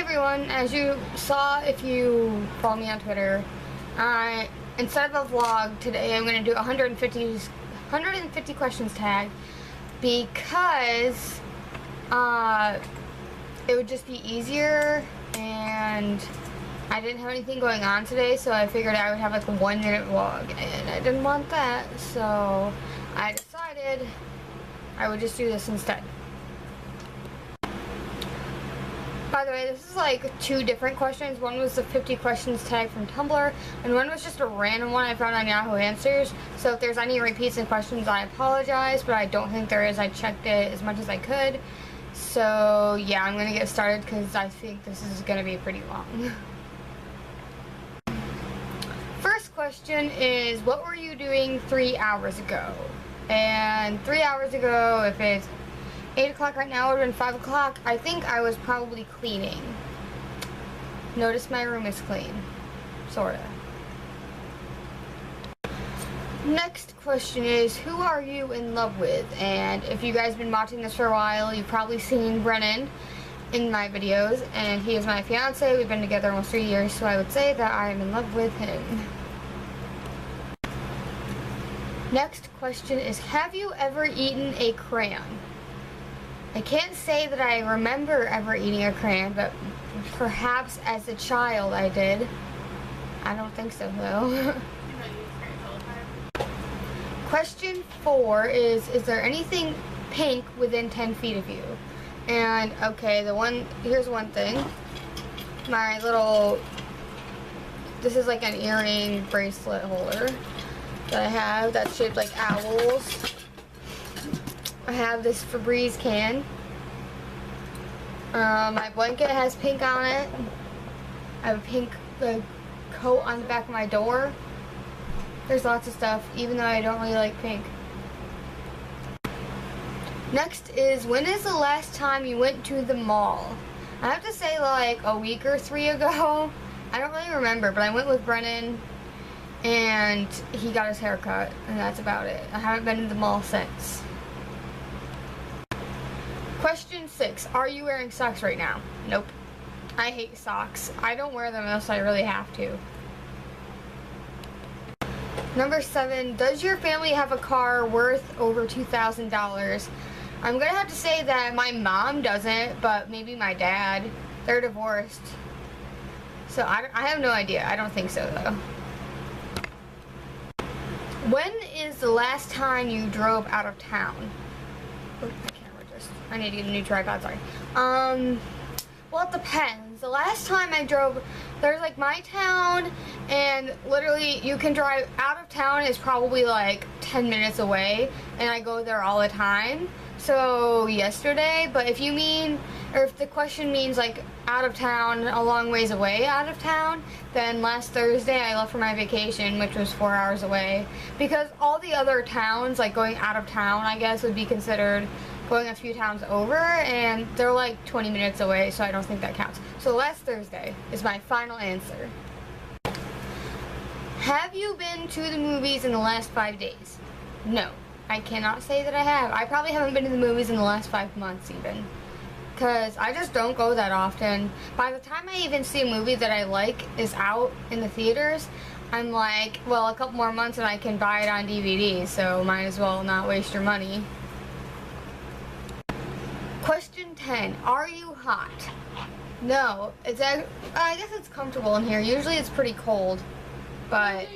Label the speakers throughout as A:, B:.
A: everyone, as you saw if you follow me on Twitter, instead of a vlog today, I'm going to do 150 questions tag because it would just be easier, and I didn't have anything going on today, so I figured I would have like a 1-minute vlog, and I didn't want that, so I decided I would just do this instead. By the way, this is like 2 different questions. One was the 50 questions tag from Tumblr, and one was just a random one I found on Yahoo Answers. So if there's any repeats in questions, I apologize, but I don't think there is. I checked it as much as I could. So yeah, I'm gonna get started because I think this is gonna be pretty long. First question is, what were you doing 3 hours ago? And 3 hours ago, if it's 8 o'clock right now, it would have been 5 o'clock. I think I was probably cleaning. Notice my room is clean. Sorta. Next question is, who are you in love with? And if you guys have been watching this for a while, you've probably seen Brennan in my videos, and he is my fiance. We've been together almost 3 years, so I would say that I am in love with him. Next question is, have you ever eaten a crayon? I can't say that I remember ever eating a crayon, but perhaps as a child I did. I don't think so though. Question 4 is there anything pink within 10 feet of you? And okay, here's one thing. My little, this is like an earring bracelet holder that I have that's shaped like owls. I have this Febreze can. My blanket has pink on it. I have a pink coat on the back of my door. There's lots of stuff, even though I don't really like pink. Next is, when is the last time you went to the mall? I have to say like a week or 3 ago. I don't really remember, but I went with Brennan and he got his hair cut, and that's about it. I haven't been to the mall since. Question 6, are you wearing socks right now? Nope. I hate socks. I don't wear them unless I really have to. Number 7, does your family have a car worth over $2,000? I'm gonna have to say that my mom doesn't, but maybe my dad. They're divorced. So I have no idea. I don't think so though. When is the last time you drove out of town? Oops, I need to get a new tripod, sorry. Well, it depends. The last time I drove, there's like my town, and literally you can drive out of town is probably like 10 minutes away, and I go there all the time. So yesterday, but if you mean, or if the question means like out of town, a long ways away out of town, then last Thursday I left for my vacation, which was 4 hours away. Because all the other towns, like going out of town, I guess, would be considered going a few towns over, and they're like 20 minutes away, so I don't think that counts. So last Thursday is my final answer. Have you been to the movies in the last 5 days? No, I cannot say that I have. I probably haven't been to the movies in the last 5 months even, because I just don't go that often. By the time I even see a movie that I like is out in the theaters, I'm like, well, a couple more months and I can buy it on DVD, so might as well not waste your money. Question 10, are you hot? No, I guess it's comfortable in here. Usually it's pretty cold, but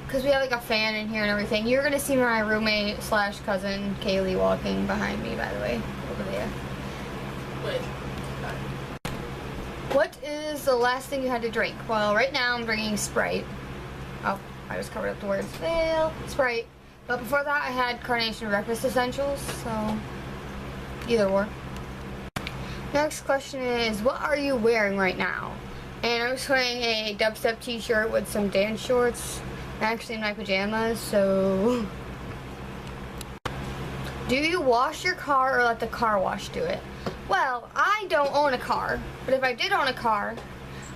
A: because we have like a fan in here and everything. You're gonna see my roommate slash cousin Kaylee walking behind me, by the way, over there.
B: Wait.
A: What is the last thing you had to drink? Well, right now I'm drinking Sprite. Oh, I just covered up the words. Fail. Sprite. But before that I had Carnation Breakfast Essentials, so either or. Next question is, what are you wearing right now? And I'm just wearing a dubstep t-shirt with some dance shorts. I'm actually in my pajamas, so. Do you wash your car or let the car wash do it? Well, I don't own a car, but if I did own a car,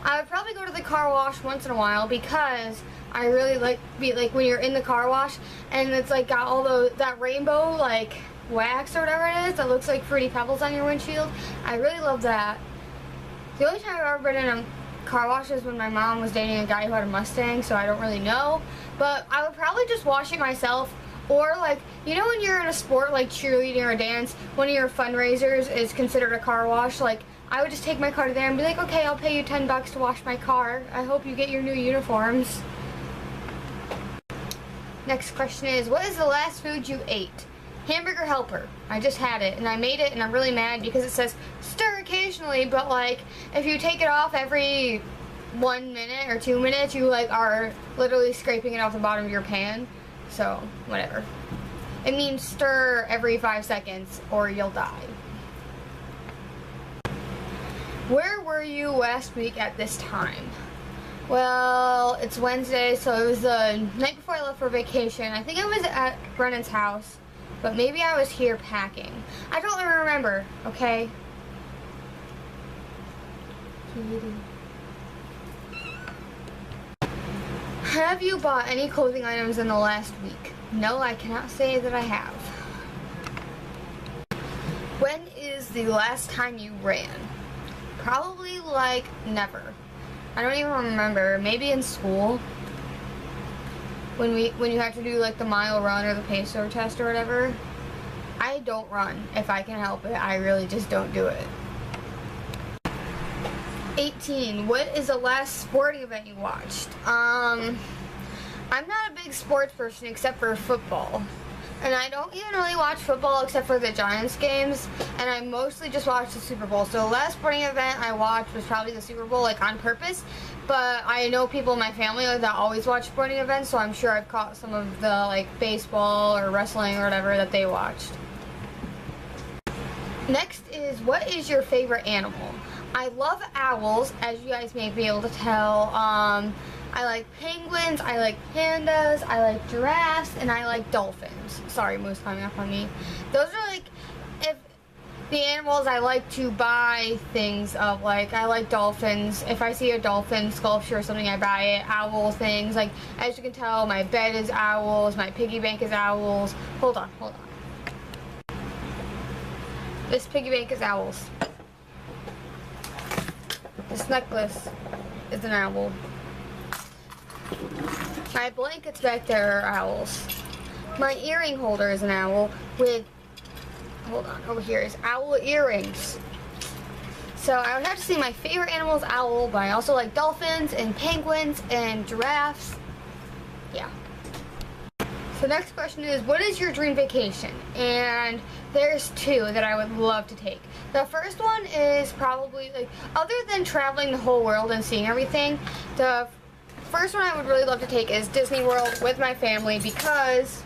A: I would probably go to the car wash once in a while, because I really like when you're in the car wash and it's like got all that rainbow like wax or whatever it is that looks like fruity pebbles on your windshield. I really love that. The only time I've ever been in a car wash is when my mom was dating a guy who had a Mustang, so I don't really know. But I would probably just wash it myself. Or like, you know when you're in a sport like cheerleading or dance, one of your fundraisers is considered a car wash, like I would just take my car to there and be like, okay, I'll pay you $10 to wash my car. I hope you get your new uniforms. Next question is, what is the last food you ate? Hamburger Helper. I just had it and I made it and I'm really mad because it says stir occasionally, but like if you take it off every 1 minute or 2 minutes, you like are literally scraping it off the bottom of your pan. So, whatever. It means stir every 5 seconds or you'll die. Where were you last week at this time? Well, it's Wednesday, so it was the night before I left for vacation. I think I was at Brennan's house, but maybe I was here packing. I don't remember, okay? Have you bought any clothing items in the last week? No, I cannot say that I have. When is the last time you ran? Probably like never. I don't even remember. Maybe in school. When you have to do like the mile run or the pacer test or whatever. I don't run if I can help it. I really just don't do it. 18. What is the last sporting event you watched? I'm not a big sports person except for football. And I don't even really watch football except for the Giants games. And I mostly just watch the Super Bowl. So the last sporting event I watched was probably the Super Bowl, like on purpose. But I know people in my family that always watch sporting events, so I'm sure I've caught some of the like baseball or wrestling or whatever that they watched. Next is, what is your favorite animal? I love owls, as you guys may be able to tell. I like penguins, I like pandas, I like giraffes, and I like dolphins. Sorry, moose climbing up on me. Those are like, if the animals I like to buy things of, like, I like dolphins. If I see a dolphin sculpture or something, I buy it. Owl things, like, as you can tell, my bed is owls, my piggy bank is owls. Hold on. This piggy bank is owls. This necklace is an owl. My blankets back there are owls. My earring holder is an owl with, hold on, over here is owl earrings. So I would have to say my favorite animal is owl, but I also like dolphins and penguins and giraffes. Yeah. So next question is, what is your dream vacation? And there's two that I would love to take. The first one is probably, like, other than traveling the whole world and seeing everything, the first one I would really love to take is Disney World with my family because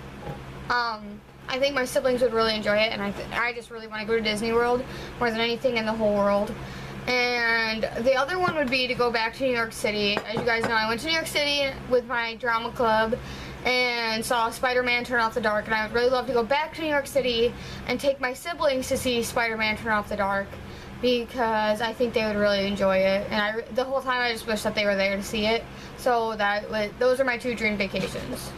A: I think my siblings would really enjoy it, and I just really want to go to Disney World more than anything in the whole world. And the other one would be to go back to New York City. As you guys know, I went to New York City with my drama club and saw Spider-Man Turn Off the Dark, and I would really love to go back to New York City and take my siblings to see Spider-Man Turn Off the Dark because I think they would really enjoy it, and the whole time I just wish that they were there to see it. So those are my two dream vacations.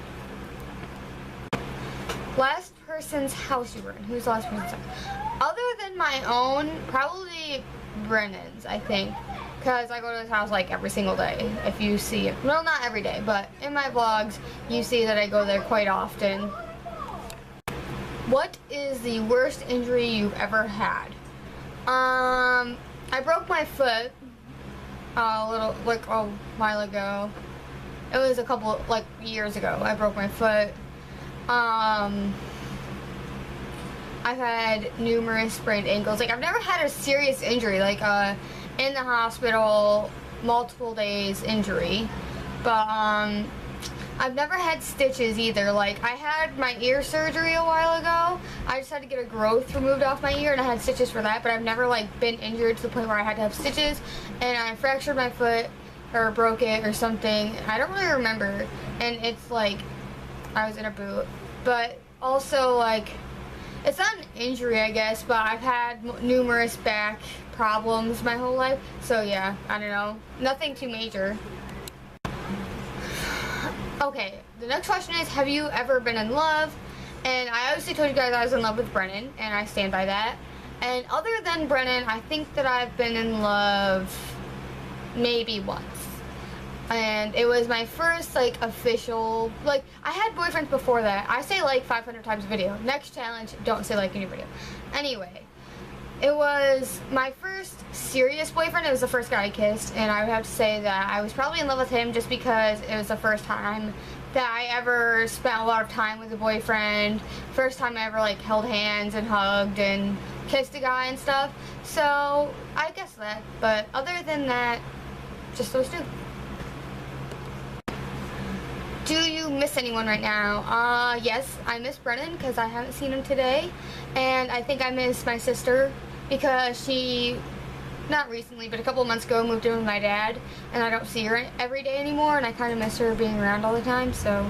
A: Last person's house you were in. Who's the last person's house? Other than my own, probably Brennan's, I think. Because I go to his house like every single day. If you see it. Well, not every day, but in my vlogs, you see that I go there quite often. What is the worst injury you've ever had? I broke my foot a while ago. It was a couple, years ago. I broke my foot. I've had numerous sprained ankles. I've never had a serious injury, in the hospital, multiple days injury. But, I've never had stitches either. I had my ear surgery a while ago. I just had to get a growth removed off my ear, and I had stitches for that. But I've never, been injured to the point where I had to have stitches. And I fractured my foot, or broke it, or something. I don't really remember. And it's, I was in a boot. But also, it's not an injury, I guess, but I've had numerous back problems my whole life. So, yeah, I don't know. Nothing too major. Okay, the next question is, have you ever been in love? And I obviously told you guys I was in love with Brennan, and I stand by that. And other than Brennan, I think that I've been in love maybe once. And it was my first, like, official, like, I had boyfriends before that. I say like 500 times a video. Next challenge, don't say like in your video. Anyway, it was my first serious boyfriend. It was the first guy I kissed, and I would have to say that I was probably in love with him just because it was the first time that I ever spent a lot of time with a boyfriend. First time I ever, like, held hands and hugged and kissed a guy and stuff. So, I guess that. But other than that, just those two. Do you miss anyone right now? Yes, I miss Brennan because I haven't seen him today. And I think I miss my sister because she, not recently, but a couple of months ago, moved in with my dad. And I don't see her every day anymore, and I kind of miss her being around all the time, so.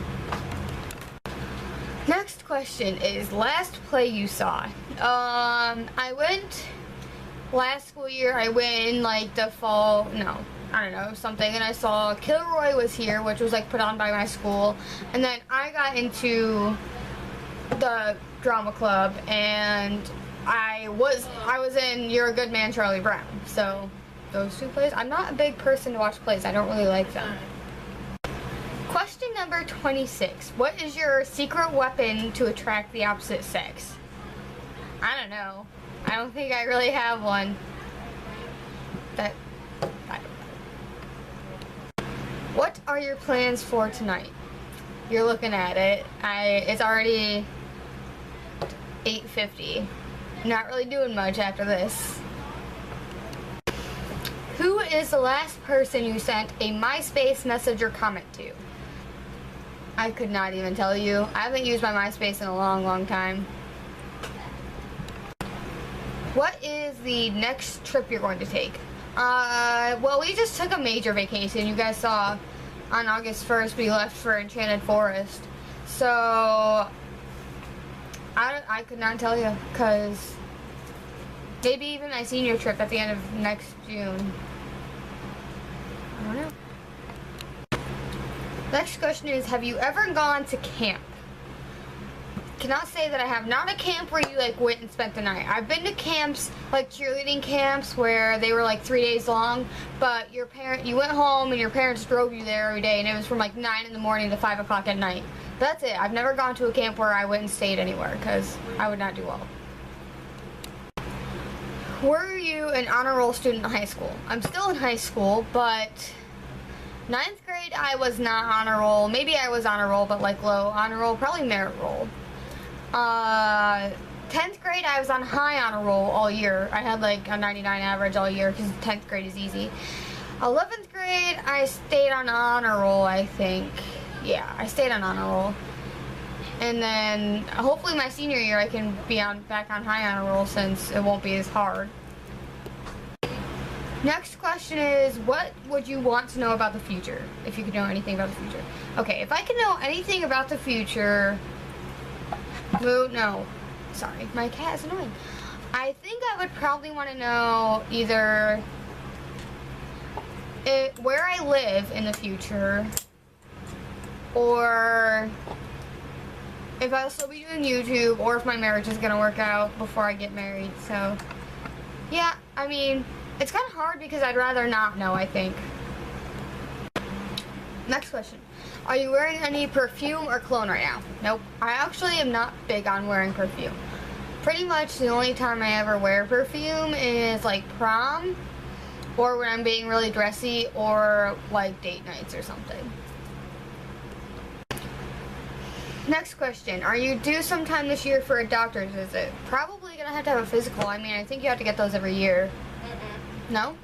A: Next question is, last play you saw. I went, last school year, I went in, like, the fall, no. I don't know, something, and I saw Kilroy was here, which was, like, put on by my school, and then I got into the drama club, and I was in You're a Good Man, Charlie Brown, so those two plays. I'm not a big person to watch plays, I don't really like them. Question number 26, what is your secret weapon to attract the opposite sex? I don't know, I don't think I really have one. I don't know. What are your plans for tonight? You're looking at it. It's already 8:50. Not really doing much after this. Who is the last person you sent a MySpace message or comment to? I could not even tell you. I haven't used my MySpace in a long, long time. What is the next trip you're going to take? Well, we just took a major vacation. You guys saw on August 1st we left for Enchanted Forest. So, I could not tell you, because maybe even my senior trip at the end of next June. I don't know. Next question is, have you ever gone to camp? Cannot say that I have. Not a camp where you, like, went and spent the night. I've been to camps, like cheerleading camps, where they were like 3 days long, but you went home and your parents drove you there every day, and it was from like 9 in the morning to 5 o'clock at night. That's it. I've never gone to a camp where I went and stayed anywhere, because I would not do well. Were you an honor roll student in high school? I'm still in high school, but 9th grade I was not honor roll. Maybe I was honor roll, but like low honor roll, probably merit roll. 10th grade, I was on high honor roll all year. I had like a 99 average all year because 10th grade is easy. 11th grade, I stayed on honor roll, I think. Yeah, I stayed on honor roll. And then hopefully my senior year I can be back on high honor roll since it won't be as hard. Next question is, what would you want to know about the future? If you could know anything about the future. Okay, if I could know anything about the future... No, sorry, my cat is annoying. I think I would probably want to know either where I live in the future, or if I'll still be doing YouTube, or if my marriage is going to work out before I get married. So, yeah, I mean, it's kind of hard because I'd rather not know, I think. Next question. Are you wearing any perfume or cologne right now? Nope. I actually am not big on wearing perfume. Pretty much the only time I ever wear perfume is like prom, or when I'm being really dressy, or like date nights or something. Next question. Are you due sometime this year for a doctor's visit? Probably gonna have to have a physical. I mean, I think you have to get those every year. No?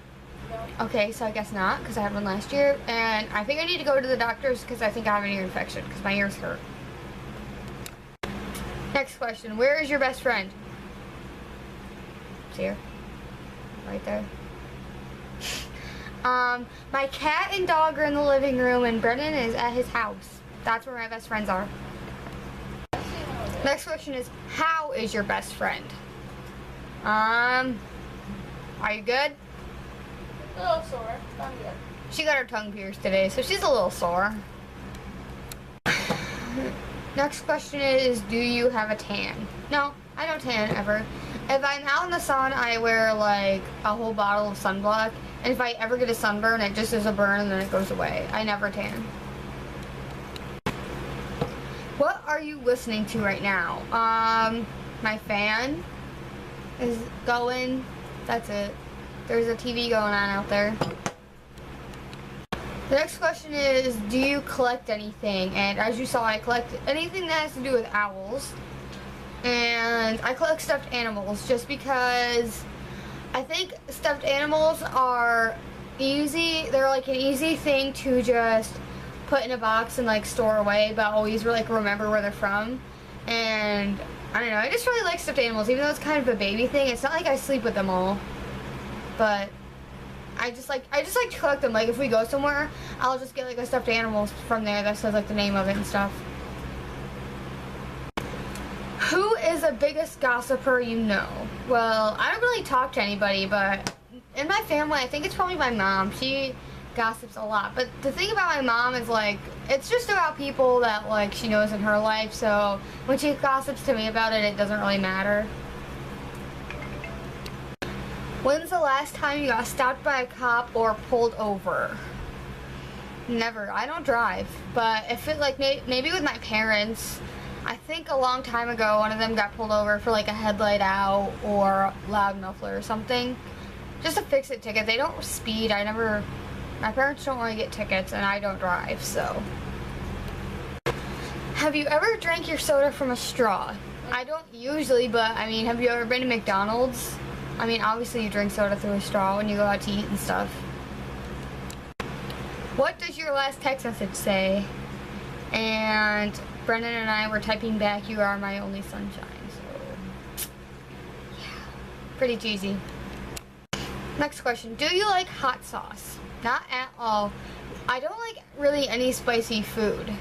A: Okay, so I guess not, because I had one last year. And I think I need to go to the doctor's because I think I have an ear infection, because my ears hurt. Next question. Where is your best friend? It's here. Right there. My cat and dog are in the living room, and Brennan is at his house. That's where my best friends are. Next question is, how is your best friend? Are you good?
B: A little sore, but I'm good.
A: She got her tongue pierced today, so she's a little sore. Next question is, do you have a tan? No, I don't tan ever. If I'm out in the sun, I wear like a whole bottle of sunblock. And if I ever get a sunburn, it just is a burn and then it goes away. I never tan. What are you listening to right now? My fan is going. That's it. There's a TV going on out there. The next question is, do you collect anything? And as you saw, I collect anything that has to do with owls. And I collect stuffed animals just because I think stuffed animals are easy. They're like an easy thing to just put in a box and like store away, but always like remember where they're from. And I don't know, I just really like stuffed animals, even though it's kind of a baby thing. It's not like I sleep with them all, but I just like to collect them. Like if we go somewhere, I'll just get like a stuffed animal from there that says like the name of it and stuff. Who is the biggest gossiper you know? Well, I don't really talk to anybody, but in my family, I think it's probably my mom. She gossips a lot. But the thing about my mom is like, it's just about people that like she knows in her life. So when she gossips to me about it, it doesn't really matter. When's the last time you got stopped by a cop or pulled over? Never. I don't drive. But if it like maybe with my parents, I think a long time ago one of them got pulled over for like a headlight out or loud muffler or something. Just a fix-it ticket. They don't speed. My parents don't really get tickets and I don't drive, so. Have you ever drank your soda from a straw? I don't usually, but I mean, have you ever been to McDonald's? I mean, obviously you drink soda through a straw when you go out to eat and stuff. What does your last text message say? And Brendan and I were typing back, you are my only sunshine, so yeah, pretty cheesy. Next question, do you like hot sauce? Not at all. I don't like really any spicy food.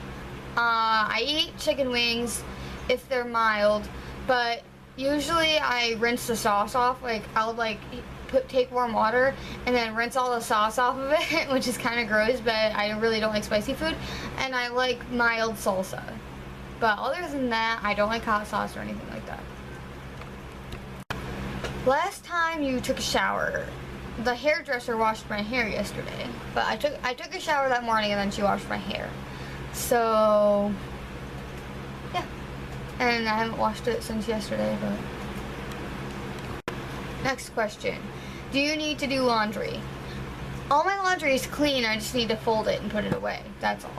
A: I eat chicken wings if they're mild, but usually I rinse the sauce off. Like I'll like take warm water and then rinse all the sauce off of it, which is kind of gross, but I really don't like spicy food. And I like mild salsa. But other than that, I don't like hot sauce or anything like that. Last time you took a shower. The hairdresser washed my hair yesterday, but I took a shower that morning and then she washed my hair. So yeah, and I haven't washed it since yesterday. But next question, do you need to do laundry? All my laundry is clean. I just need to fold it and put it away. That's all.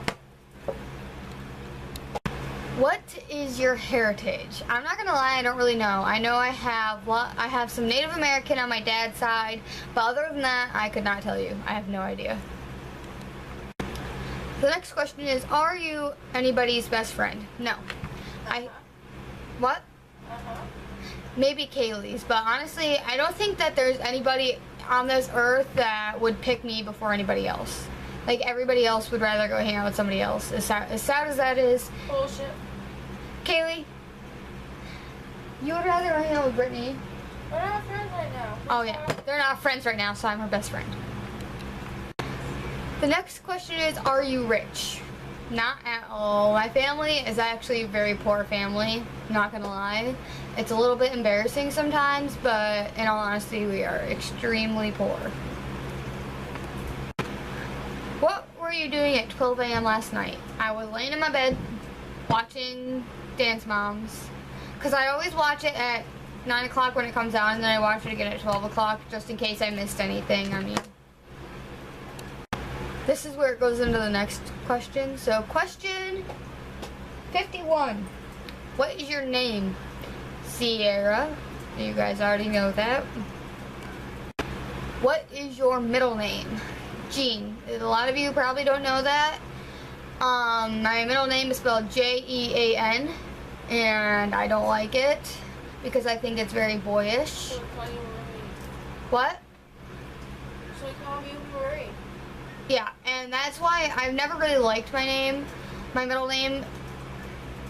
A: What is your heritage? I'm not gonna lie, I don't really know. I know I have some Native American on my dad's side, but other than that, I could not tell you. I have no idea. The next question is, are you anybody's best friend? No. What? Maybe Kaylee's, but honestly, I don't think that there's anybody on this earth that would pick me before anybody else. Like, everybody else would rather go hang out with somebody else. As sad as that is.
B: Bullshit.
A: Kaylee, you would rather hang out with Brittany?
B: We're not friends right now.
A: Oh yeah, they're not friends right now, so I'm her best friend. The next question is, are you rich? Not at all. My family is actually a very poor family, not gonna lie. It's a little bit embarrassing sometimes, but in all honesty, we are extremely poor. What were you doing at 12 a.m. last night? I was laying in my bed watching Dance Moms, because I always watch it at 9 o'clock when it comes out, and then I watch it again at 12 o'clock just in case I missed anything. I mean, this is where it goes into the next question. So question 51. What is your name? Sierra. You guys already know that. What is your middle name? Jean. A lot of you probably don't know that. My middle name is spelled Jean, and I don't like it because I think it's very boyish.
B: So we call you Marie.
A: What?
B: So we call you Marie.
A: Yeah, and that's why I've never really liked my middle name,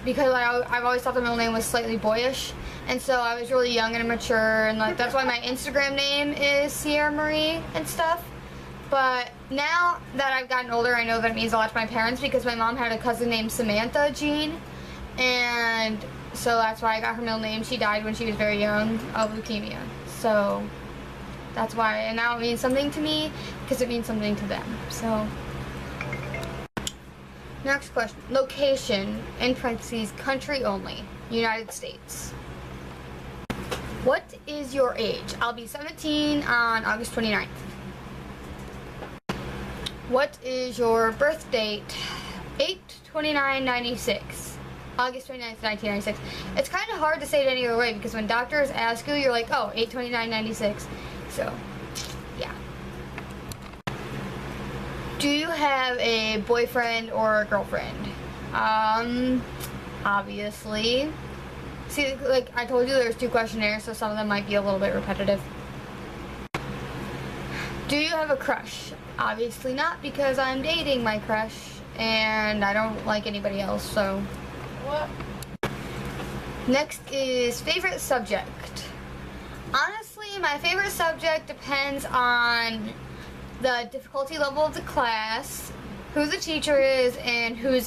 A: because I've always thought the middle name was slightly boyish, and so I was really young and immature, and like that's why my Instagram name is Sierra Marie and stuff. But now that I've gotten older, I know that it means a lot to my parents, because my mom had a cousin named Samantha Jean, and so that's why I got her middle name. She died when she was very young of leukemia. So that's why, and now it means something to me because it means something to them. So next question. Location, in parentheses, country only, United States. What is your age? I'll be 17 on August 29th. What is your birth date? 8/29/96. August 29th, 1996. It's kind of hard to say it any other way because when doctors ask you, you're like, oh, 8/29/96. So, yeah. Do you have a boyfriend or a girlfriend? Obviously. See, like I told you, there's 2 questionnaires, so some of them might be a little bit repetitive. Do you have a crush? Obviously not, because I'm dating my crush, and I don't like anybody else, so.
B: What?
A: Next is favorite subject. Honestly, my favorite subject depends on the difficulty level of the class, who the teacher is, and who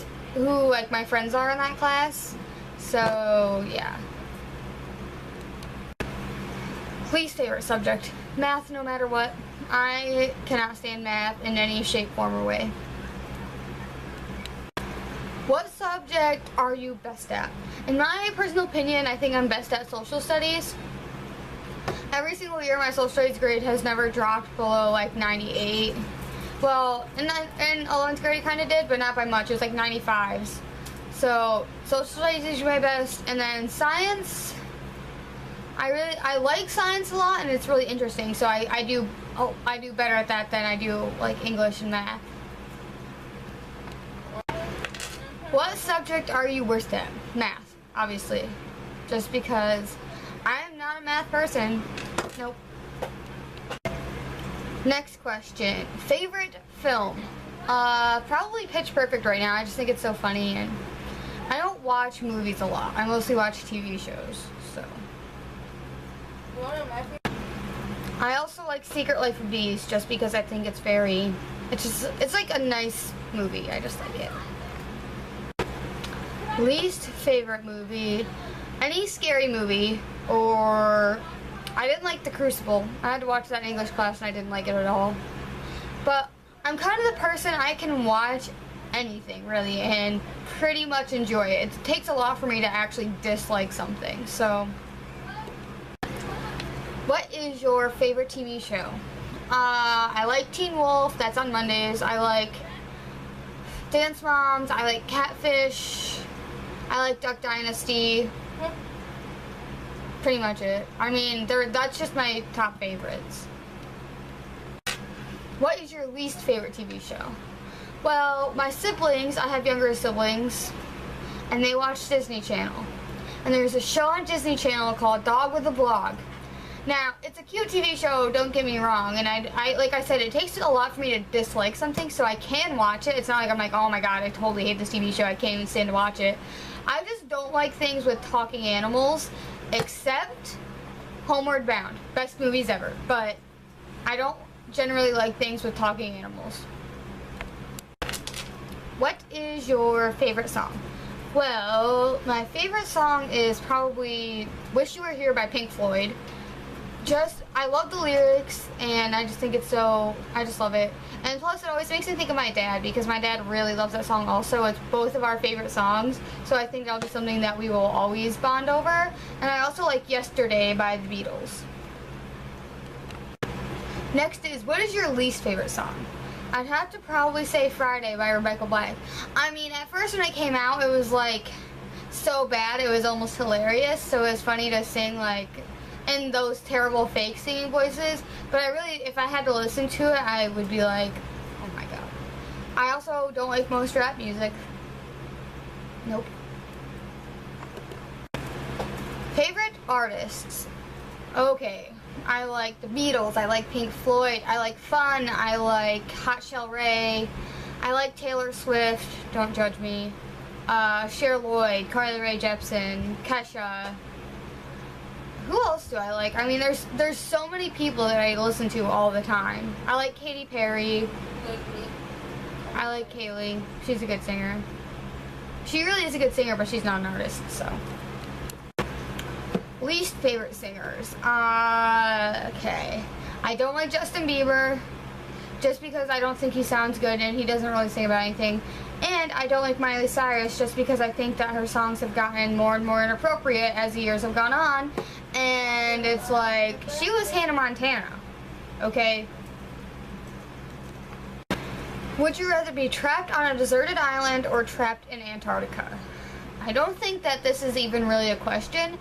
A: like my friends are in that class. So yeah. Least favorite subject, math, no matter what. I cannot stand math in any shape, form, or way. What subject are you best at? In my personal opinion, I think I'm best at social studies. Every single year my social studies grade has never dropped below like 98. Well, in 11th grade it kind of did, but not by much. It was like 95s. So social studies is my best, and then science. I like science a lot, and it's really interesting. So I do better at that than I do like English and math. What subject are you worst at? Math, obviously. Just because I am not a math person. Nope. Next question. Favorite film? Probably Pitch Perfect right now. I just think it's so funny, and I don't watch movies a lot. I mostly watch TV shows, so. I also like Secret Life of Bees just because I think it's it's like a nice movie. I just like it. Least favorite movie, any scary movie, or I didn't like The Crucible. I had to watch that in English class and I didn't like it at all. But I'm kind of the person, I can watch anything really and pretty much enjoy it. It takes a lot for me to actually dislike something. So, what is your favorite TV show? I like Teen Wolf, that's on Mondays. I like Dance Moms, I like Catfish, I like Duck Dynasty. Pretty much it. I mean, that's just my top favorites. What is your least favorite TV show? Well, my siblings, I have younger siblings, and they watch Disney Channel. And there's a show on Disney Channel called Dog with a Blog. Now, it's a cute TV show, don't get me wrong, and I like I said, it takes a lot for me to dislike something, so I can watch it. It's not like I'm like, oh my god, I totally hate this TV show, I can't even stand to watch it. I just don't like things with talking animals, except Homeward Bound. Best movies ever, but I don't generally like things with talking animals. What is your favorite song? Well, my favorite song is probably Wish You Were Here by Pink Floyd. I love the lyrics, and I just think it's so, I just love it. And plus, it always makes me think of my dad, because my dad really loves that song also. It's both of our favorite songs, so I think that'll be something that we will always bond over. And I also like Yesterday by the Beatles. Next is, what is your least favorite song? I'd have to probably say Friday by Rebecca Black. I mean, at first when it came out, it was like so bad, it was almost hilarious, so it was funny to sing like in those terrible fake singing voices, but I really, if I had to listen to it, I would be like, oh my god. I also don't like most rap music. Nope. Favorite artists? Okay, I like the Beatles, I like Pink Floyd, I like Fun, I like Hot Shell Ray, I like Taylor Swift, don't judge me, Cher Lloyd, Carly Rae Jepsen, Kesha. Who else do I like? I mean, there's so many people that I listen to all the time. I like Katy Perry. I like Kaylee. She's a good singer. She really is a good singer, but she's not an artist, so. Least favorite singers. Okay. I don't like Justin Bieber, just because I don't think he sounds good and he doesn't really sing about anything. And I don't like Miley Cyrus, just because I think that her songs have gotten more and more inappropriate as the years have gone on. And it's like, she was Hannah Montana, okay? Would you rather be trapped on a deserted island or trapped in Antarctica? I don't think that this is even really a question.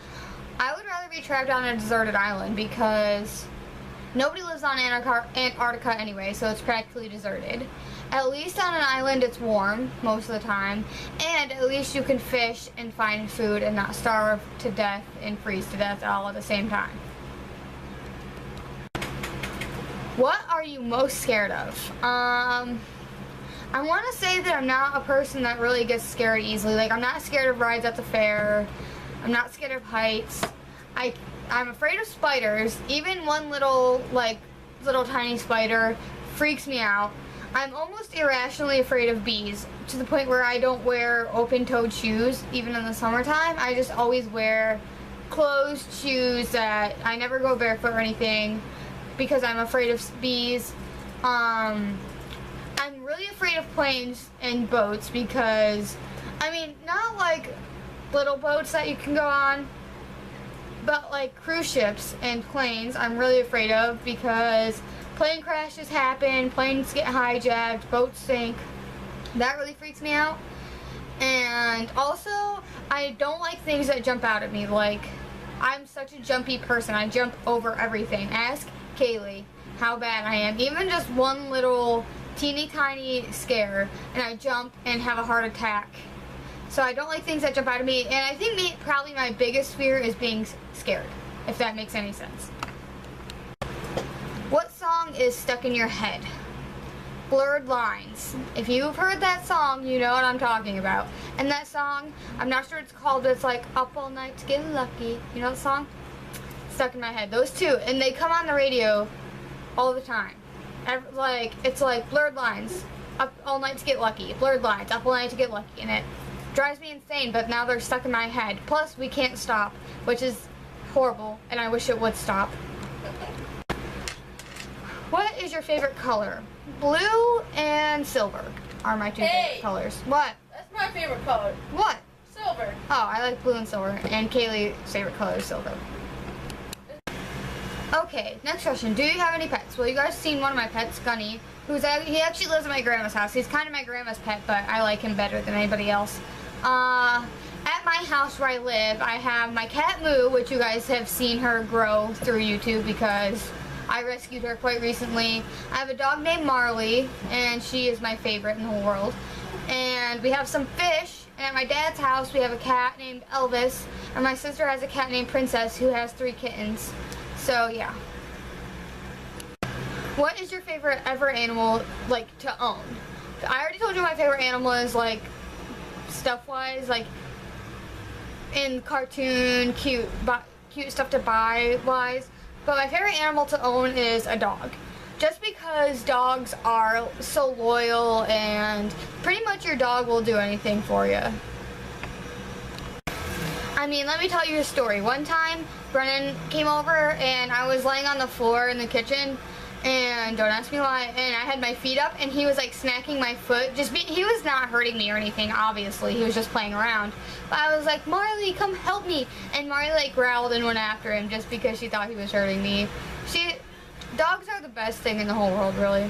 A: I would rather be trapped on a deserted island because nobody lives on Antarctica anyway, so it's practically deserted. At least on an island it's warm most of the time, and at least you can fish and find food and not starve to death and freeze to death all at the same time. What are you most scared of? I want to say that I'm not a person that really gets scared easily. Like, I'm not scared of rides at the fair. I'm not scared of heights. I'm afraid of spiders. Even one little tiny spider freaks me out. I'm almost irrationally afraid of bees, to the point where I don't wear open-toed shoes, even in the summertime. I just always wear closed shoes that I never go barefoot or anything, because I'm afraid of bees. I'm really afraid of planes and boats because, I mean, not like little boats that you can go on, but like cruise ships and planes I'm really afraid of, because plane crashes happen, planes get hijacked, boats sink. That really freaks me out. And also, I don't like things that jump out at me. Like, I'm such a jumpy person. I jump over everything. Ask Kaylee how bad I am. Even just one little teeny tiny scare and I jump and have a heart attack. So I don't like things that jump out at me, and I think probably my biggest fear is being scared, if that makes any sense. What song is stuck in your head? Blurred Lines. If you've heard that song, you know what I'm talking about. And that song, I'm not sure what it's called, but it's like Up All Night to Get Lucky. You know that song? Stuck in my head. Those two, and they come on the radio all the time. It's like Blurred Lines, Up All Night to Get Lucky, Blurred Lines, Up All Night to Get Lucky, and it drives me insane, but now they're stuck in my head. Plus, We Can't Stop, which is horrible, and I wish it would stop. What is your favorite color? Blue and silver are my two favorite colors. What?
B: That's my favorite color.
A: What?
B: Silver.
A: Oh, I like blue and silver, and Kaylee's favorite color is silver. Okay, next question. Do you have any pets? Well, you guys seen one of my pets, Gunny, he actually lives at my grandma's house. He's kind of my grandma's pet, but I like him better than anybody else. At my house where I live, I have my cat Moo, which you guys have seen her grow through YouTube because I rescued her quite recently. I have a dog named Marley, and she is my favorite in the whole world. And we have some fish, and at my dad's house we have a cat named Elvis, and my sister has a cat named Princess who has 3 kittens. So, yeah. What is your favorite ever animal, like, to own? I already told you my favorite animal is, like, stuff-wise, like, in cartoon, cute stuff to buy-wise. But my favorite animal to own is a dog. Just because dogs are so loyal and pretty much your dog will do anything for you. I mean, let me tell you a story. One time, Brennan came over and I was laying on the floor in the kitchen, and don't ask me why, and I had my feet up and he was like smacking my foot. He was not hurting me or anything, obviously. He was just playing around. But I was like, Marley, come help me. And Marley like growled and went after him just because she thought he was hurting me. Dogs are the best thing in the whole world, really.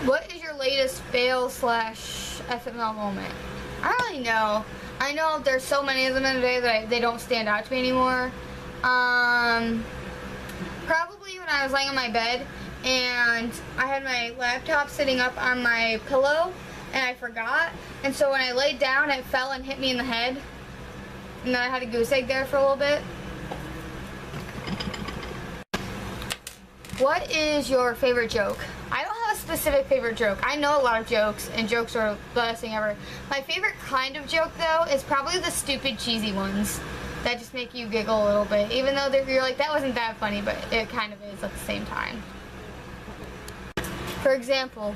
A: What is your latest fail/FML moment? I don't really know. I know there's so many of them in a day that they don't stand out to me anymore. Probably when I was laying on my bed and I had my laptop sitting up on my pillow and I forgot. And so when I laid down, it fell and hit me in the head. And then I had a goose egg there for a little bit. What is your favorite joke? I don't have a specific favorite joke. I know a lot of jokes, and jokes are the best thing ever. My favorite kind of joke, though, is probably the stupid, cheesy ones that just make you giggle a little bit. Even though you're like, that wasn't that funny, but it kind of is at the same time. For example,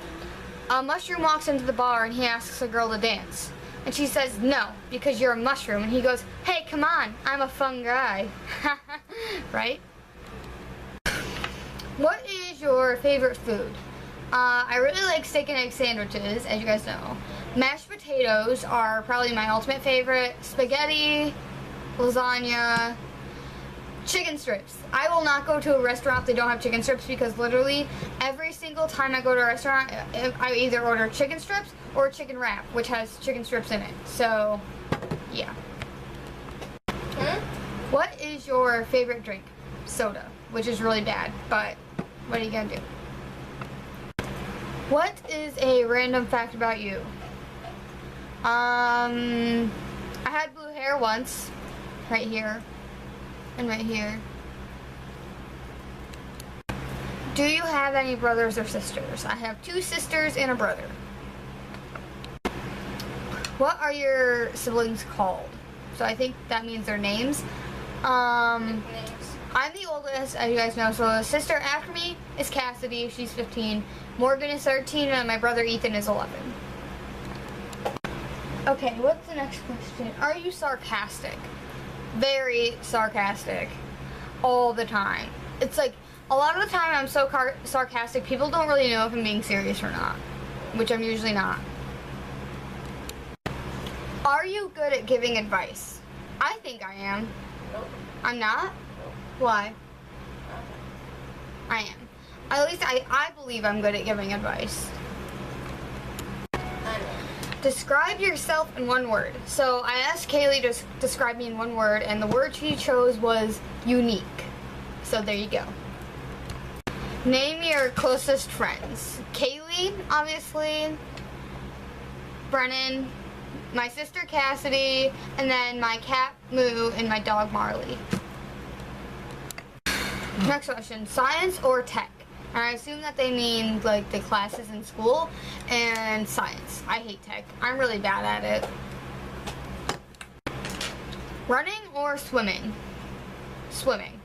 A: a mushroom walks into the bar and he asks a girl to dance. And she says, no, because you're a mushroom. And he goes, hey, come on, I'm a fun guy. Right? What is your favorite food? I really like steak and egg sandwiches, as you guys know. Mashed potatoes are probably my ultimate favorite. Spaghetti, lasagna, chicken strips. I will not go to a restaurant if they don't have chicken strips because literally every single time I go to a restaurant, I either order chicken strips or a chicken wrap, which has chicken strips in it. So, yeah. What is your favorite drink? Soda, which is really bad, but what are you gonna do? What is a random fact about you? I had blue hair once, right here, and right here. Do you have any brothers or sisters? I have 2 sisters and a brother. What are your siblings called? So I think that means their names. I'm the oldest, as you guys know, so the sister after me is Cassidy, she's 15. Morgan is 13, and my brother Ethan is 11. Okay, what's the next question? Are you sarcastic? Very sarcastic. All the time. It's like, a lot of the time I'm so sarcastic, people don't really know if I'm being serious or not. Which I'm usually not. Are you good at giving advice? I think I am.
B: Nope.
A: I'm not?
B: Nope.
A: Why? I am. At least I believe I'm good at giving advice. Describe yourself in one word. So I asked Kaylee to describe me in one word, and the word she chose was unique. So there you go. Name your closest friends. Kaylee, obviously. Brennan. My sister Cassidy. And then my cat Moo and my dog Marley. Next question. Science or tech? And I assume that they mean like the classes in school and science. I hate tech. I'm really bad at it. Running or swimming? Swimming.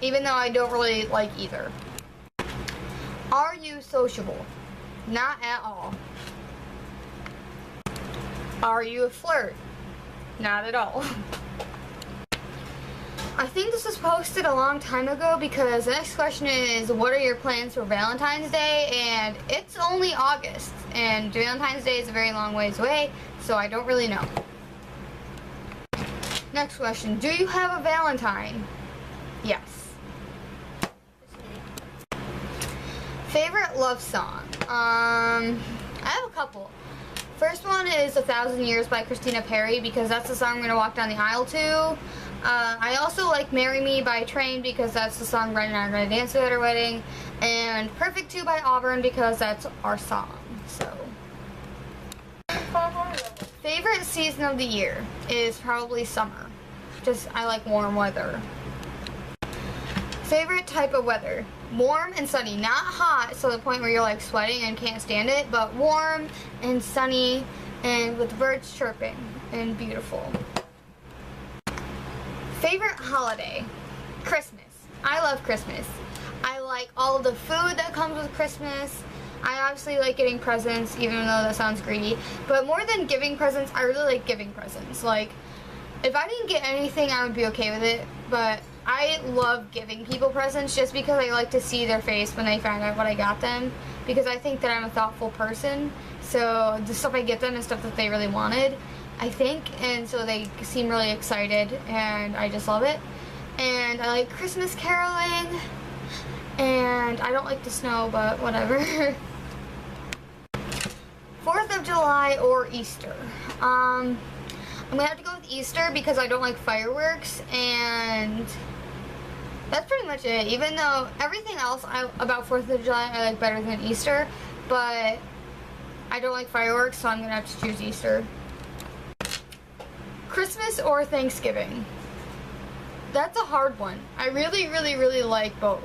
A: Even though I don't really like either. Are you sociable? Not at all. Are you a flirt? Not at all. I think this was posted a long time ago because the next question is, what are your plans for Valentine's Day? And it's only August, and Valentine's Day is a very long ways away, so I don't really know. Next question, do you have a Valentine? Yes. Favorite love song? I have a couple. First one is 1,000 Years by Christina Perri because that's the song I'm going to walk down the aisle to. I also like Marry Me by Train because that's the song Brendan and I are going to dance to at our wedding. And Perfect 2 by Auburn because that's our song. So, favorite season of the year is probably summer. I like warm weather. Favorite type of weather? Warm and sunny. Not hot, so the point where you're like sweating and can't stand it, but warm and sunny and with birds chirping and beautiful. Favorite holiday? Christmas. I love Christmas. I like all of the food that comes with Christmas. I obviously like getting presents, even though that sounds greedy. But more than giving presents, I really like giving presents. Like, if I didn't get anything, I would be okay with it. But I love giving people presents just because I like to see their face when they find out what I got them. Because I think that I'm a thoughtful person. So the stuff I get them is stuff that they really wanted, I think, and so they seem really excited, and I just love it. And I like Christmas caroling, and I don't like the snow, but whatever. 4th of July or Easter? I'm gonna have to go with Easter because I don't like fireworks, and that's pretty much it. Even though everything else about 4th of July I like better than Easter, but I don't like fireworks, so I'm gonna have to choose Easter. Christmas or Thanksgiving? That's a hard one. I really, really, really like both.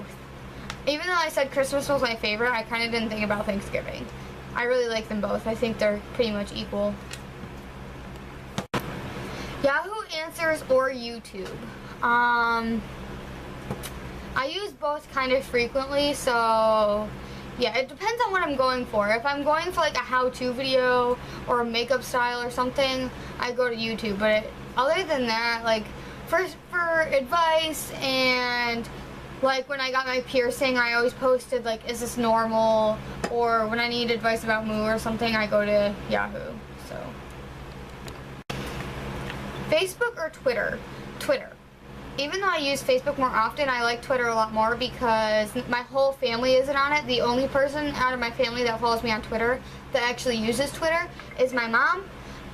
A: Even though I said Christmas was my favorite, I kind of didn't think about Thanksgiving. I really like them both. I think they're pretty much equal. Yahoo Answers or YouTube? I use both kind of frequently, so Yeah, it depends on what I'm going for. If I'm going for like a how-to video or a makeup style or something, I go to YouTube. But other than that, like for advice and like when I got my piercing, I always posted like, is this normal? Or when I need advice about Moo or something, I go to Yahoo. So Facebook or Twitter? Twitter. Even though I use Facebook more often, I like Twitter a lot more because my whole family isn't on it. The only person out of my family that follows me on Twitter that actually uses Twitter is my mom.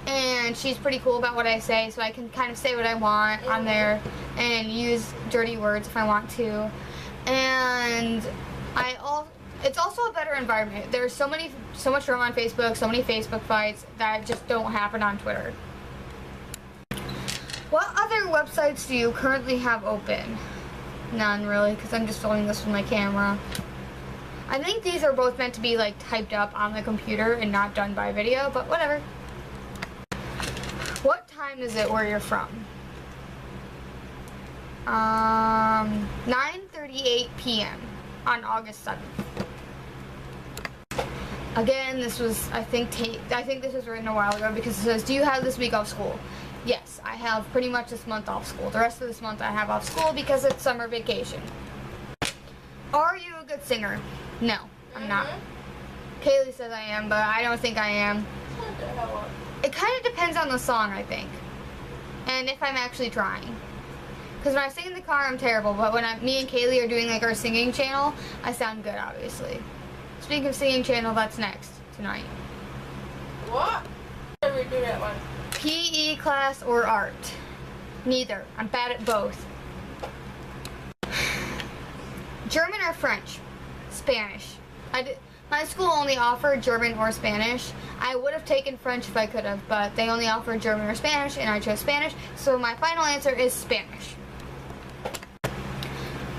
A: And she's pretty cool about what I say, so I can kind of say what I want on there and use dirty words if I want to. And it's also a better environment. There's so much drama on Facebook, so many Facebook fights that just don't happen on Twitter. What other websites do you currently have open? None really, because I'm just filming this with my camera. I think these are both meant to be like typed up on the computer and not done by video, but whatever. What time is it where you're from? 9:38 p.m. on August 7th. Again, this was, I think this was written a while ago because it says, do you have this week off school? Yes, I have pretty much this month off school. The rest of this month I have off school because it's summer vacation. Are you a good singer? No, I'm not. Kaylee says I am, but I don't think I am. It kind of depends on the song, I think. And if I'm actually trying. Because when I sing in the car, I'm terrible. But when me and Kaylee are doing like our singing channel, I sound good, obviously. Speaking of singing channel, that's next tonight.
B: What? How do we do that one?
A: PE class or art? Neither. I'm bad at both. German or French? Spanish. My school only offered German or Spanish. I would have taken French if I could have, but they only offered German or Spanish, and I chose Spanish, so my final answer is Spanish.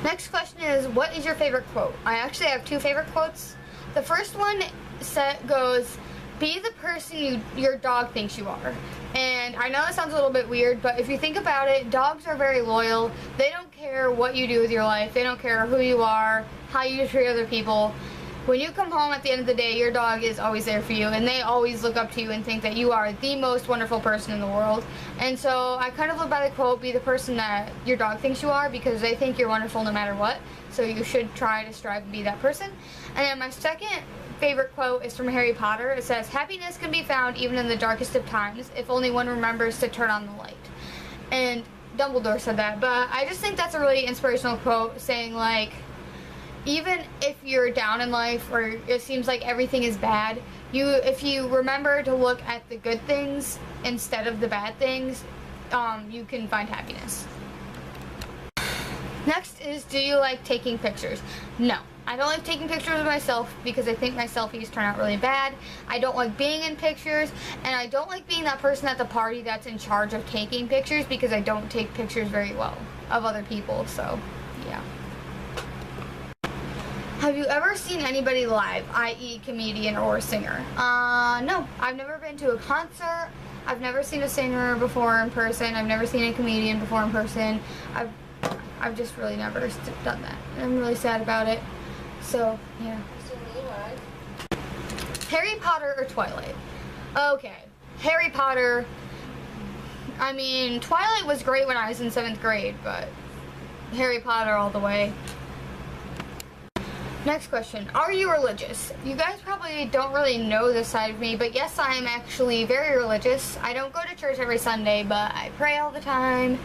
A: Next question is, what is your favorite quote? I actually have two favorite quotes. The first one goes, be the person your dog thinks you are. And I know that sounds a little bit weird, but if you think about it, dogs are very loyal. They don't care what you do with your life. They don't care who you are, how you treat other people. When you come home at the end of the day, your dog is always there for you, and they always look up to you and think that you are the most wonderful person in the world. And so I kind of live by the quote, be the person that your dog thinks you are, because they think you're wonderful no matter what. So you should try to strive to be that person. And then my second favorite quote is from Harry Potter. It says, happiness can be found even in the darkest of times, if only one remembers to turn on the light. And Dumbledore said that, but I just think that's a really inspirational quote, saying like, even if you're down in life or it seems like everything is bad, if you remember to look at the good things instead of the bad things, you can find happiness. Next is, do you like taking pictures? No. I don't like taking pictures of myself because I think my selfies turn out really bad. I don't like being in pictures, and I don't like being that person at the party that's in charge of taking pictures because I don't take pictures very well of other people, so yeah. Have you ever seen anybody live, i.e. comedian or singer? No. I've never been to a concert. I've never seen a singer before in person. I've never seen a comedian before in person. I've just really never done that. I'm really sad about it. So, yeah. Harry Potter or Twilight? Okay. Harry Potter. I mean, Twilight was great when I was in 7th grade, but Harry Potter all the way. Next question. Are you religious? You guys probably don't really know this side of me, but yes, I am actually very religious. I don't go to church every Sunday, but I pray all the time.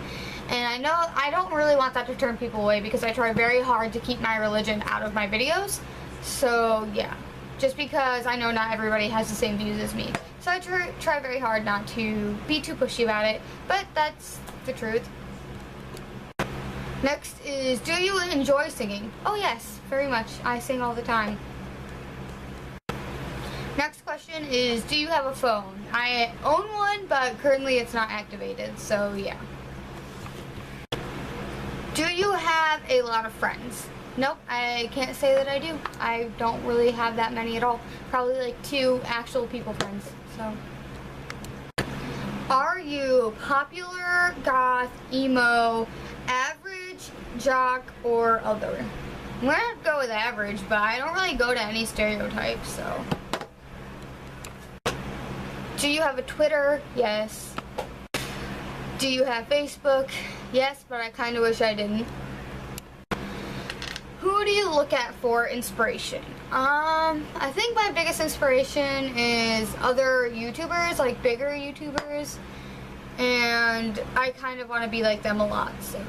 A: And I know I don't really want that to turn people away because I try very hard to keep my religion out of my videos. So, yeah. Just because I know not everybody has the same views as me. So I try very hard not to be too pushy about it, but that's the truth. Next is, do you enjoy singing? Oh yes, very much. I sing all the time. Next question is, do you have a phone? I own one, but currently it's not activated, so yeah. Do you have a lot of friends? Nope, I can't say that I do. I don't really have that many at all. Probably like 2 actual people friends, so. Are you popular, goth, emo, average, jock, or other? I'm gonna have to go with average, but I don't really go to any stereotypes, so. Do you have a Twitter? Yes. Do you have Facebook? Yes, but I kind of wish I didn't. Who do you look at for inspiration? I think my biggest inspiration is other YouTubers, like bigger YouTubers, and I kind of want to be like them a lot, so.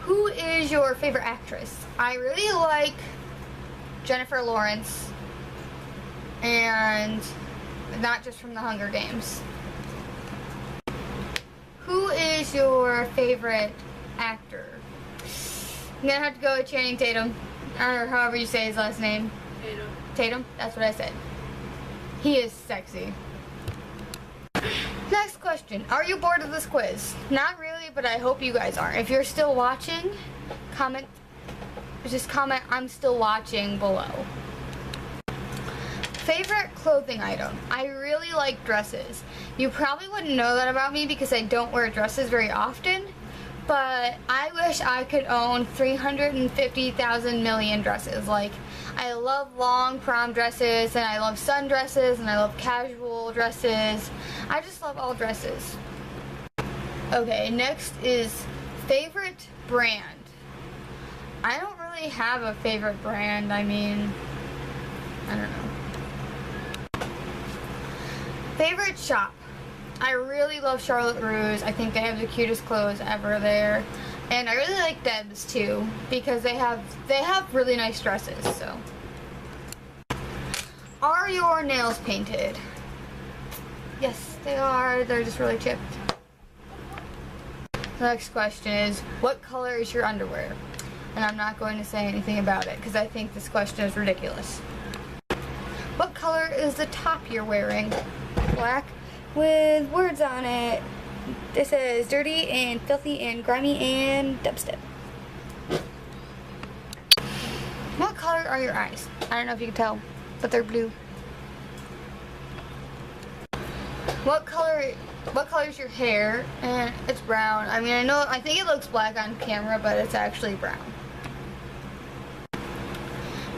A: Who is your favorite actress? I really like Jennifer Lawrence, and not just from the Hunger Games. Who is your favorite actor? I'm gonna have to go with Channing Tatum, or however you say his last name.
B: Tatum.
A: Tatum? That's what I said. He is sexy. Next question. Are you bored of this quiz? Not really, but I hope you guys are. If you're still watching, just comment I'm still watching below. Favorite clothing item? I really like dresses. You probably wouldn't know that about me because I don't wear dresses very often, but I wish I could own 350,000 million dresses. Like, I love long prom dresses, and I love sundresses, and I love casual dresses. I just love all dresses. Okay, next is favorite brand. I don't really have a favorite brand. I mean, I don't know. Favorite shop. I really love Charlotte Russe. I think they have the cutest clothes ever there. And I really like Debs too, because they have really nice dresses, so. Are your nails painted? Yes, they are. They're just really chipped. The next question is, what color is your underwear? And I'm not going to say anything about it because I think this question is ridiculous. What color is the top you're wearing? Black with words on it. It says dirty and filthy and grimy and dubstep. What color are your eyes? I don't know if you can tell, but they're blue. What color is your hair? And it's brown. I mean, I think it looks black on camera, but it's actually brown.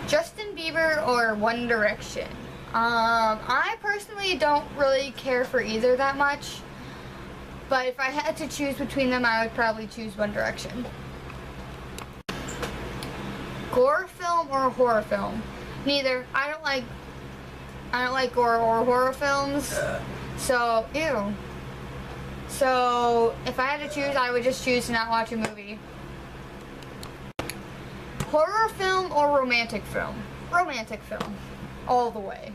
A: Justin Bieber or One Direction? I personally don't really care for either that much, but if I had to choose between them, I would probably choose One Direction. Gore film or horror film? Neither. I don't like gore or horror films. So, ew. So, if I had to choose, I would just choose to not watch a movie. Horror film or romantic film? Romantic film. All the way.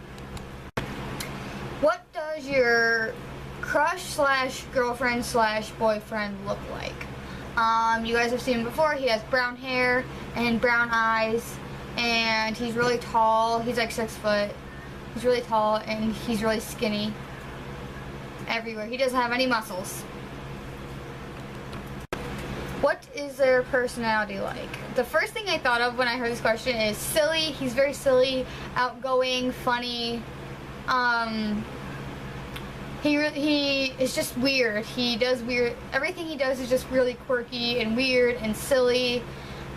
A: What does your crush slash girlfriend slash boyfriend look like? You guys have seen him before. He has brown hair and brown eyes, and he's really tall. He's like 6 foot. He's really tall, and he's really skinny everywhere. He doesn't have any muscles. What is their personality like? The first thing I thought of when I heard this question is silly. He's very silly, outgoing, funny. He is just weird. He does weird. Everything he does is just really quirky and weird and silly.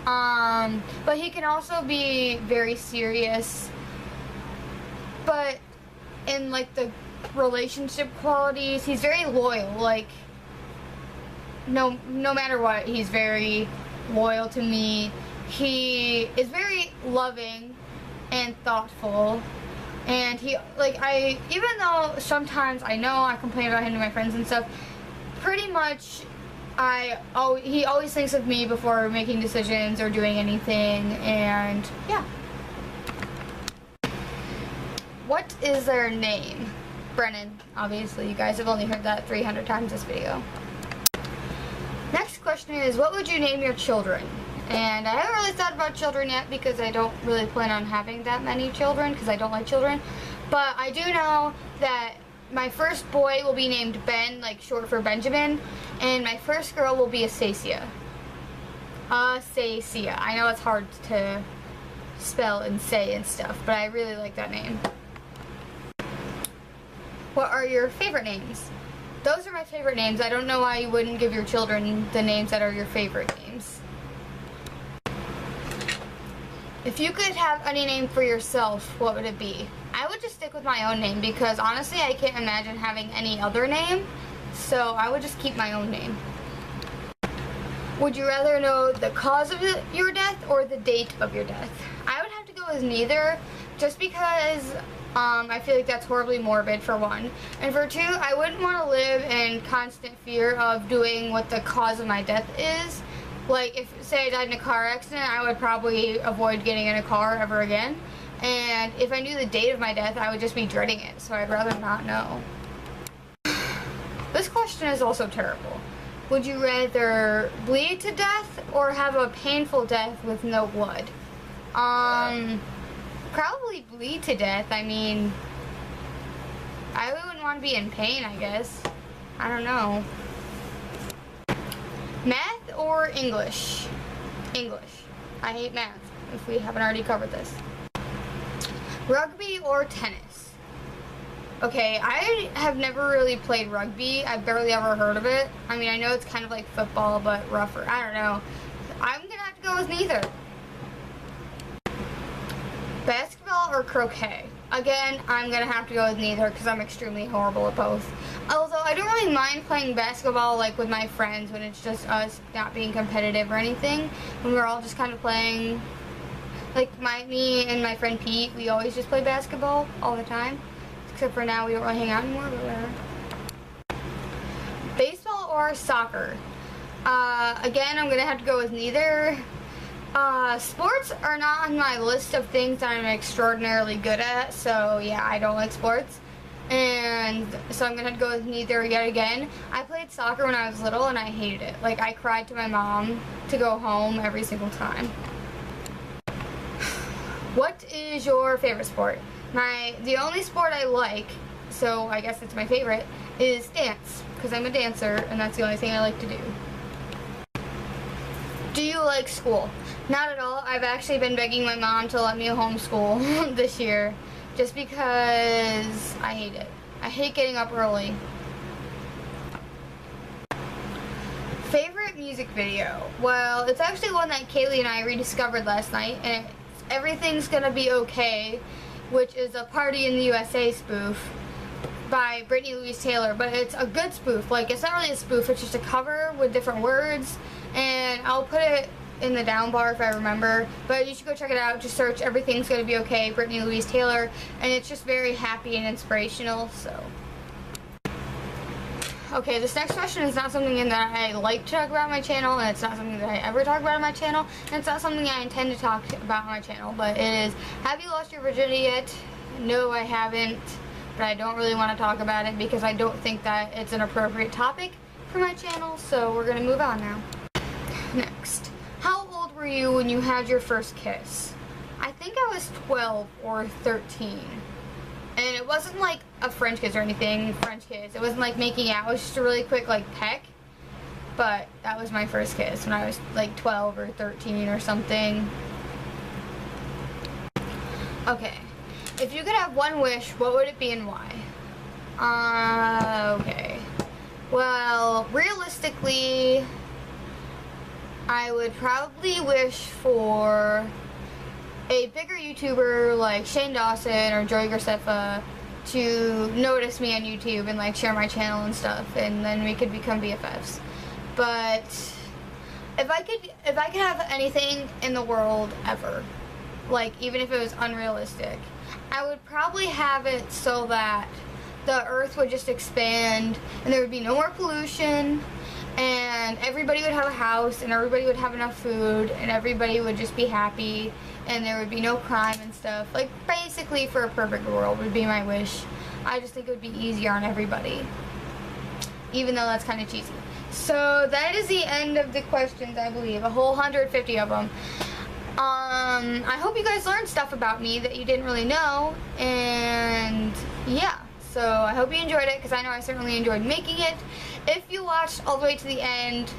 A: But he can also be very serious. But in like the relationship qualities, he's very loyal. Like, no matter what, he's very loyal to me. He is very loving and thoughtful, and even though sometimes I know I complain about him to my friends and stuff, pretty much he always thinks of me before making decisions or doing anything, and yeah. What is their name? Brennan, obviously. You guys have only heard that 300 times this video. Next question is, what would you name your children? And I haven't really thought about children yet because I don't really plan on having that many children because I don't like children. But I do know that my first boy will be named Ben, like short for Benjamin, and my first girl will be Asacia. Asacia. I know it's hard to spell and say and stuff, but I really like that name. What are your favorite names? Those are my favorite names. I don't know why you wouldn't give your children the names that are your favorite names. If you could have any name for yourself, what would it be? I would just stick with my own name because honestly I can't imagine having any other name. So I would just keep my own name. Would you rather know the cause of your death or the date of your death? I would have to go with neither, just because I feel like that's horribly morbid, for one. And for two, I wouldn't want to live in constant fear of doing what the cause of my death is. Like, if, say I died in a car accident, I would probably avoid getting in a car ever again. And if I knew the date of my death, I would just be dreading it, so I'd rather not know. This question is also terrible. Would you rather bleed to death or have a painful death with no blood? Probably bleed to death. I mean, I wouldn't want to be in pain, I guess. I don't know. Math or English? English. I hate math, if we haven't already covered this. Rugby or tennis? Okay, I have never really played rugby. I've barely ever heard of it. I mean, I know it's kind of like football, but rougher. I don't know. I'm gonna have to go with neither. Basketball or croquet? Again, I'm gonna have to go with neither because I'm extremely horrible at both. Although I don't really mind playing basketball like with my friends when it's just us not being competitive or anything. When we're all just kind of playing, like me and my friend Pete, we always just play basketball all the time. Except for now, we don't really hang out anymore, but whatever. Baseball or soccer? Again, I'm gonna have to go with neither. Sports are not on my list of things that I'm extraordinarily good at, so yeah, I don't like sports. And so I'm gonna have to go with neither yet again. I played soccer when I was little and I hated it. Like, I cried to my mom to go home every single time. What is your favorite sport? The only sport I like, so I guess it's my favorite, is dance, because I'm a dancer and that's the only thing I like to do. Do you like school? Not at all. I've actually been begging my mom to let me homeschool this year, just because I hate it. I hate getting up early. Favorite music video? Well, it's actually one that Kaylee and I rediscovered last night, and it's Everything's Gonna Be Okay, which is a Party in the USA spoof by Brittany Louise Taylor, but it's a good spoof. Like, it's not really a spoof, it's just a cover with different words, and I'll put it in the down bar if I remember, but you should go check it out. Just search Everything's Gonna Be Okay, Brittany Louise Taylor, and it's just very happy and inspirational, so. Okay, this next question is not something that I like to talk about on my channel, and it's not something that I ever talk about on my channel, and it's not something I intend to talk about on my channel, but it is, have you lost your virginity yet? No, I haven't, but I don't really want to talk about it because I don't think that it's an appropriate topic for my channel, so we're going to move on now. Next. How old were you when you had your first kiss? I think I was 12 or 13. And it wasn't like a French kiss or anything, French kiss. It wasn't like making out, it was just a really quick like peck. But that was my first kiss when I was like 12 or 13 or something. Okay. If you could have one wish, what would it be and why? Okay. Well, realistically, I would probably wish for a bigger YouTuber like Shane Dawson or Joey Graceffa to notice me on YouTube and like share my channel and stuff, and then we could become BFFs. But if I could have anything in the world ever, like even if it was unrealistic, I would probably have it so that the earth would just expand and there would be no more pollution, and everybody would have a house, and everybody would have enough food, and everybody would just be happy, and there would be no crime and stuff. Like, basically for a perfect world would be my wish. I just think it would be easier on everybody, even though that's kind of cheesy. So that is the end of the questions, I believe, a whole 150 of them. I hope you guys learned stuff about me that you didn't really know, and yeah. So I hope you enjoyed it, because I know I certainly enjoyed making it. If you watched all the way to the end,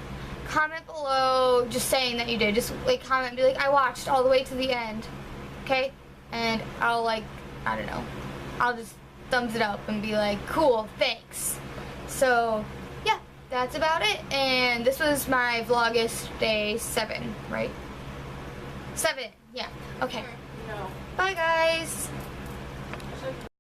A: comment below just saying that you did. Just like comment and be like, I watched all the way to the end, okay? And I'll like, I don't know, I'll just thumbs it up and be like, cool, thanks. So yeah, that's about it. And this was my VLOGUST day 7, right? 7, yeah. Okay.
B: No.
A: Bye, guys.